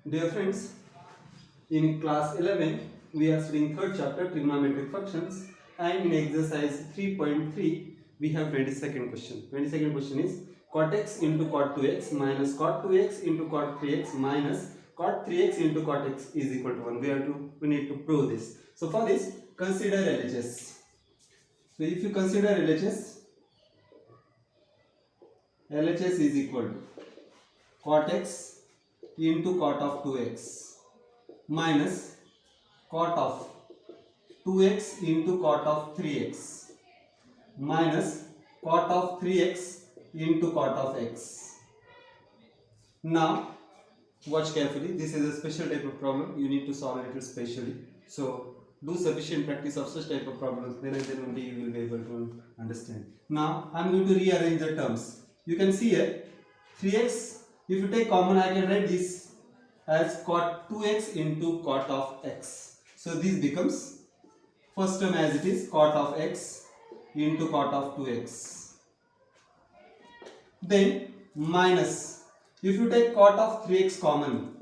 Dear friends, in class 11 we are studying third chapter trigonometric functions, and in exercise 3.3 we have 22nd question. 22nd question is cot x into cot 2x minus cot 2x into cot 3x minus cot 3x into cot x is equal to 1. We need to prove this. So for this, consider LHS. So if you consider LHS is equal to cot x into cot of 2x minus cot of 2x into cot of 3x minus cot of 3x into cot of x. Now watch carefully, this is a special type of problem, you need to solve a little specially. So do sufficient practice of such type of problems, then and then only you will be able to understand. Now I am going to rearrange the terms. You can see here 3x, if you take common I can write this as cot 2x into cot of x. So this becomes first term as it is cot of x into cot of 2x. Then minus, if you take cot of 3x common,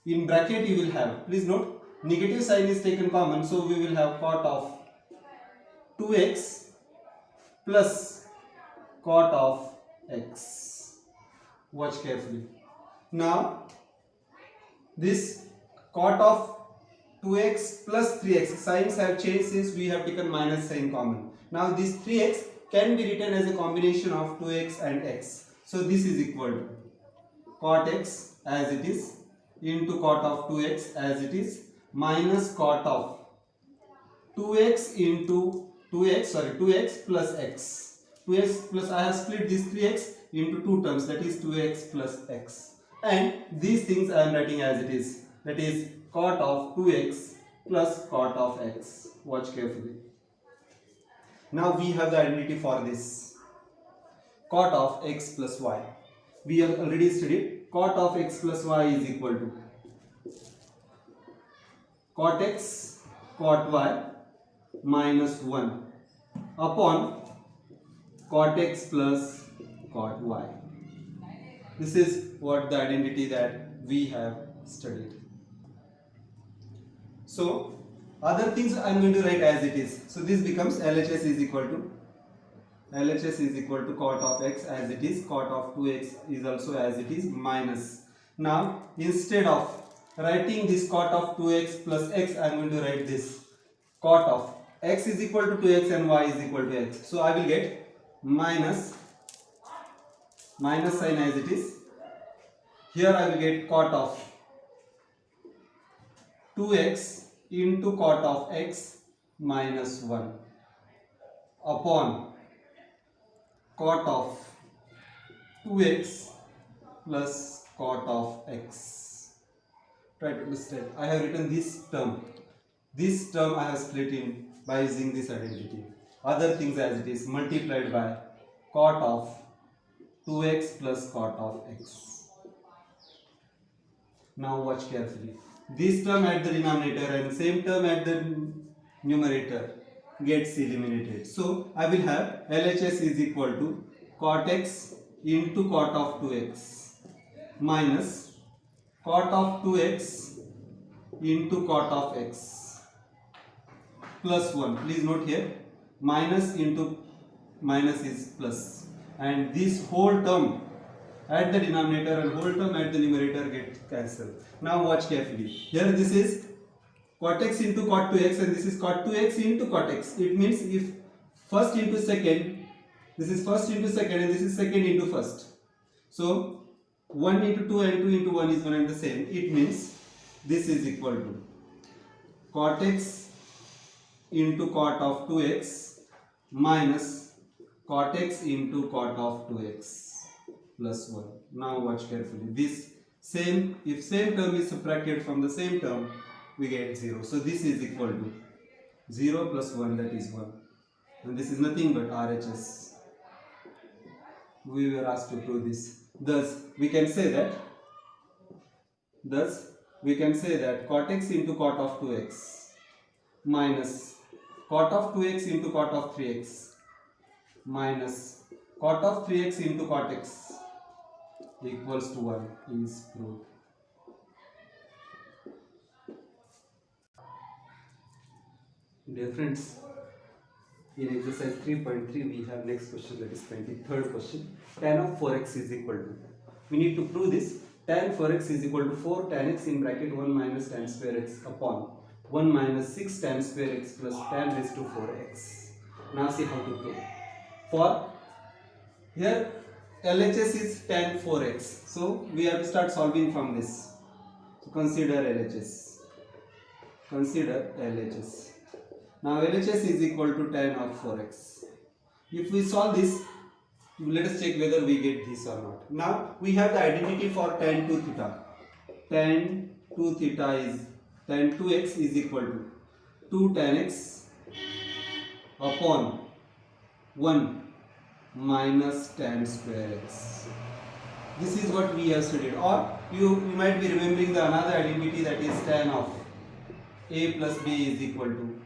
in bracket you will have, please note, negative sign is taken common, so we will have cot of 2x plus cot of x. Watch carefully. Now this cot of 2x plus 3x, signs have changed since we have taken minus sign common. Now this 3x can be written as a combination of 2x and x. So this is equal to cot x as it is into cot of 2x as it is minus cot of 2x into 2x plus x. 2x plus, I have split this 3x into two terms, that is 2x plus x. And these things I am writing as it is, that is cot of 2x plus cot of x. Watch carefully. Now we have the identity for this. Cot of x plus y. We have already studied cot of x plus y is equal to cot x cot y minus 1 upon cot x plus cot y. This is what the identity that we have studied. So other things I am going to write as it is. So this becomes LHS is equal to cot of x as it is, cot of 2x is also as it is, minus. Now instead of writing this cot of 2x plus x, I am going to write this cot of x is equal to 2x and y is equal to x. So I will get minus sign as it is. Here I will get cot of 2x into cot of x minus 1 upon cot of 2x plus cot of x. Try to understand. I have written this term. This term I have split in by using this identity. Other things as it is multiplied by cot of 2x plus cot of x. Now watch carefully. This term at the denominator and same term at the numerator gets eliminated. So I will have LHS is equal to cot x into cot of 2x minus cot of 2x into cot of x plus 1. Please note here minus into minus is plus, and this whole term at the denominator and whole term at the numerator get cancelled. Now watch carefully. Here this is cot x into cot 2x and this is cot 2x into cot x. It means if first into second, this is first into second and this is second into first. So 1 into 2 and 2 into 1 is one and the same. It means this is equal to cot x into cot of 2x minus cot x into cot of 2x plus 1. Now watch carefully. This same, if same term is subtracted from the same term, we get 0. So this is equal to 0 plus 1, that is 1. And this is nothing but RHS. We were asked to prove this. Thus we can say that cot x into cot of 2x minus cot of 2x into cot of 3x minus cot of 3x into cot x equals to 1 is proved. Dear friends, in exercise 3.3 we have next question, that is 23rd question. Tan of 4x is equal to, we need to prove this. Tan 4x is equal to 4 tan x in bracket 1 minus tan square x upon 1 minus 6 tan square x plus tan raised to 4x. Now see how to prove. For here LHS is tan 4x, so we have to start solving from this. So consider LHS. Consider LHS. Now LHS is equal to tan of 4x. If we solve this, let us check whether we get this or not. Now we have the identity for tan 2 theta. Tan 2 theta is tan 2x is equal to 2 tan x upon 1 minus tan square x. This is what we have studied. Or you might be remembering the another identity, that is tan of a plus b is equal to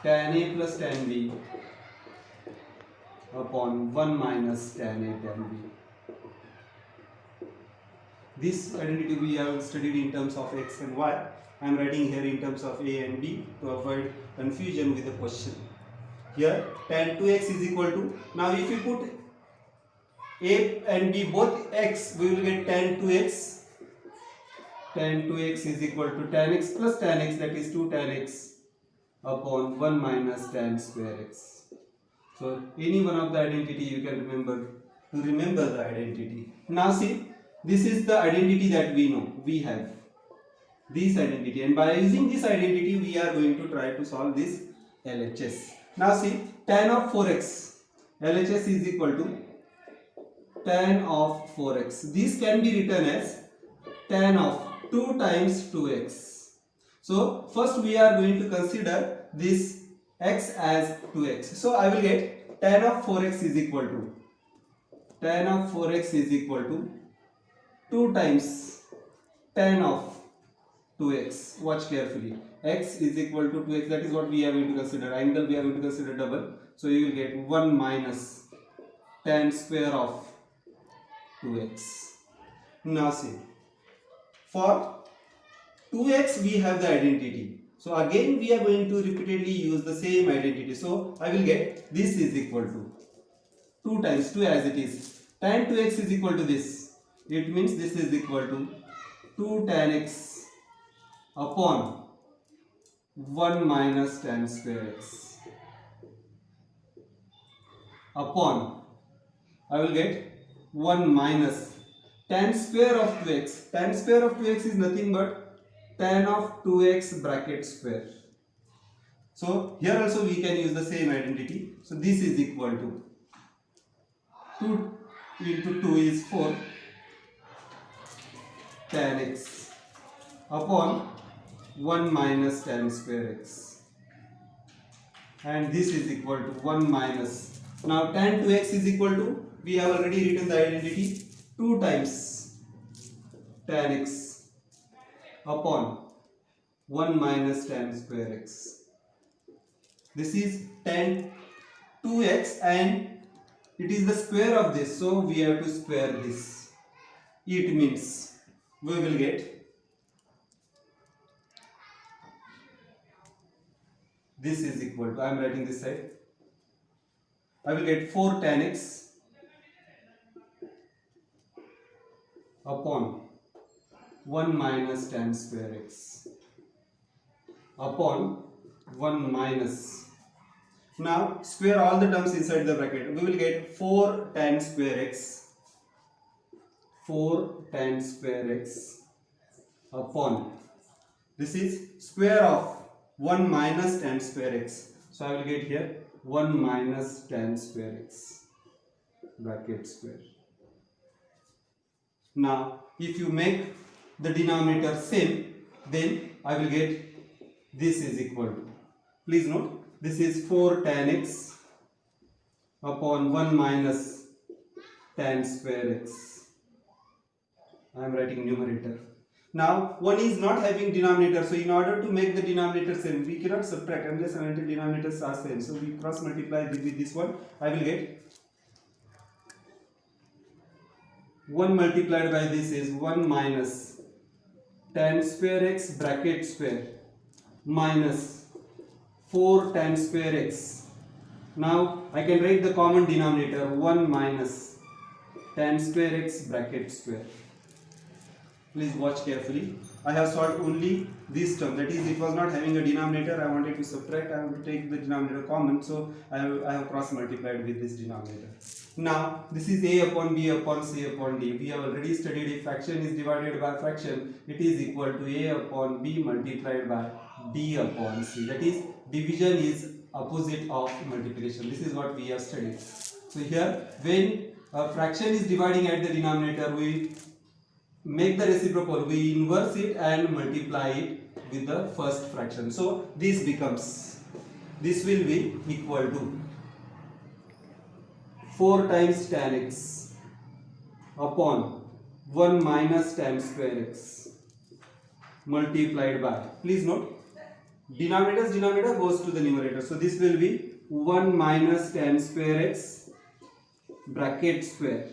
tan a plus tan b upon 1 minus tan a tan b. This identity we have studied in terms of x and y. I am writing here in terms of a and b to avoid confusion with the question. Here tan 2x is equal to, now if you put a and b both x, we will get tan 2x. Tan 2x is equal to tan x plus tan x, that is 2 tan x upon 1 minus tan square x. So any one of the identity you can remember to remember the identity. Now see, this is the identity that we know. We have this identity, and by using this identity we are going to try to solve this LHS. Now see, tan of 4x, LHS is equal to tan of 4x. This can be written as tan of 2 times 2x. So first we are going to consider this x as 2x. So I will get tan of 4x is equal to, tan of 4x is equal to 2 times tan of 2x. Watch carefully. X is equal to 2x, that is what we are going to consider. Angle we are going to consider double. So you will get 1 minus tan square of 2x. Now see, for 2x we have the identity. So again we are going to repeatedly use the same identity. So I will get this is equal to 2 times 2 as it is. Tan 2x is equal to this. It means this is equal to 2 tan x upon 1 minus tan square x upon, I will get 1 minus tan square of 2x. Tan square of 2x is nothing but tan of 2x bracket square. So here also we can use the same identity. So this is equal to 2 into 2 is 4 tan x upon 1 minus tan square x, and this is equal to 1 minus, now tan 2x is equal to, we have already written the identity, 2 times tan x upon 1 minus tan square x. This is tan 2x and it is the square of this, so we have to square this. It means we will get this is equal to, I am writing this side, I will get 4 tan x upon 1 minus tan square x upon 1 minus, now square all the terms inside the bracket, we will get 4 tan square x, 4 tan square x upon, this is square of 1 minus tan square x, so I will get here 1 minus tan square x bracket square. Now if you make the denominator same, then I will get this is equal to, please note, this is 4 tan x upon 1 minus tan square x. I am writing numerator. Now 1 is not having denominator, so in order to make the denominator same, we cannot subtract unless and until denominators are same. So we cross multiply with this one, I will get 1 multiplied by this is 1 minus tan square x bracket square minus 4 tan square x. Now I can write the common denominator 1 minus tan square x bracket square. Please watch carefully. I have solved only this term, that is, it was not having a denominator. I wanted to subtract, I want to take the denominator common, so I have cross multiplied with this denominator. Now this is a upon b upon c upon d. We have already studied if fraction is divided by fraction, it is equal to a upon b multiplied by d upon c. That is, division is opposite of multiplication. This is what we have studied. So here, when a fraction is dividing at the denominator, we make the reciprocal, we inverse it and multiply it with the first fraction. So this will be equal to 4 times tan x upon 1 minus tan square x multiplied by, please note, denominator goes to the numerator. So this will be 1 minus tan square x bracket square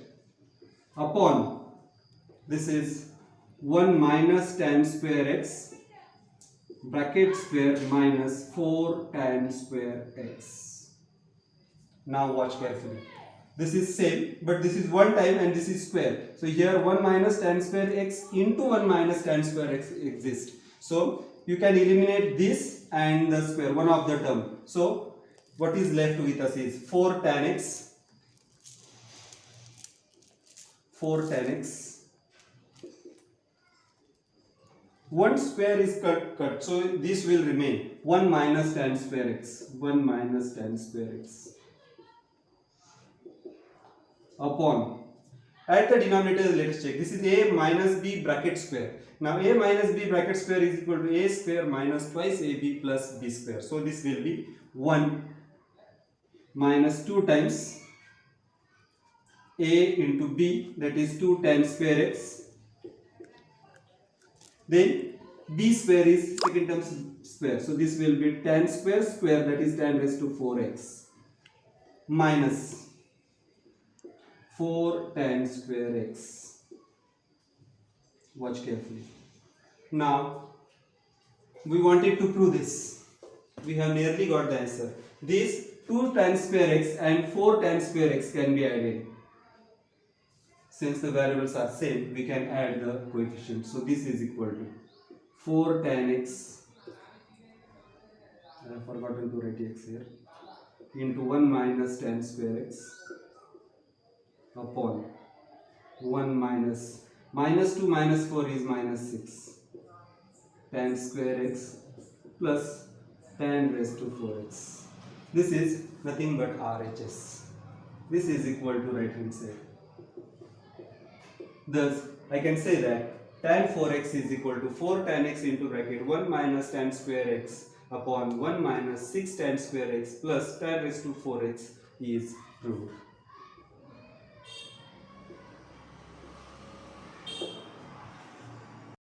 upon, this is 1 minus tan square x bracket square minus 4 tan square x. Now watch carefully. This is same, but this is one time and this is square. So here 1 minus tan square x into 1 minus tan square x exists. So you can eliminate this and the square, one of the term. So what is left with us is 4 tan x, 4 tan x. One square is cut, so this will remain 1 minus tan square x, 1 minus tan square x upon, at the denominator let us check, this is a minus b bracket square. Now a minus b bracket square is equal to a square minus twice ab plus b square. So this will be 1 minus 2 times a into b, that is 2 tan square x. Then b square is second term square, so this will be tan square square, that is tan raised to 4x minus 4 tan square x. Watch carefully. Now we wanted to prove this. We have nearly got the answer. This 2 tan square x and 4 tan square x can be added. Since the variables are same, we can add the coefficient. So this is equal to 4 tan x, I have forgotten to write x here, into 1 minus tan square x upon 1 minus 2 minus 4 is minus 6 tan square x plus tan raised to 4x. This is nothing but RHS. This is equal to right hand side. Thus, I can say that tan 4x is equal to 4 tan x into bracket 1 minus tan square x upon 1 minus 6 tan square x plus tan raised to 4x is proved.